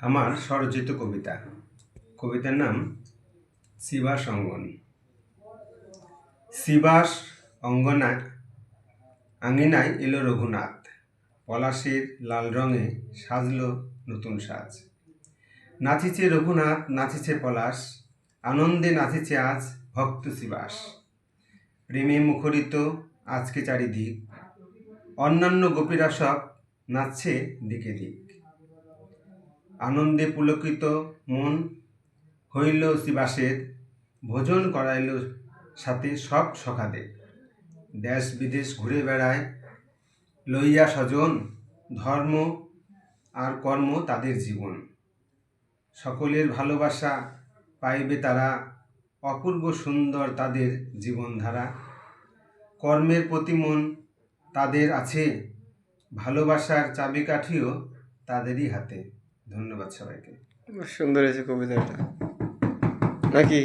আমার স্বরচিত কবিতা। কবিতার নাম শিবাস অঙ্গন। শিবাস অঙ্গনায় আঙিনায় এলো রঘুনাথ, পলাশের লাল রঙে সাজলো নতুন সাজ। নাচিছে রঘুনাথ, নাচিছে পলাশ, আনন্দে নাচিছে আজ ভক্ত শিবাস। প্রেমে মুখরিত আজকে চারিদিক, অন্যান্য গোপীরা সব নাচছে দিকে দিক। আনন্দে পুলকিত মন হইল শিবাসের, ভোজন করাইল সাথে সব সখাদের। দেশ বিদেশ ঘুরে বেড়ায় লইয়া স্বজন, ধর্ম আর কর্ম তাদের জীবন। সকলের ভালোবাসা পাইবে তারা, অপূর্ব সুন্দর তাদের জীবনধারা। কর্মের প্রতি মন তাদের আছে, ভালোবাসার চাবিকাঠিও তাদেরই হাতে। ধন্যবাদ সবাইকে। সুন্দর হয়েছে কবিতাটা নাকি?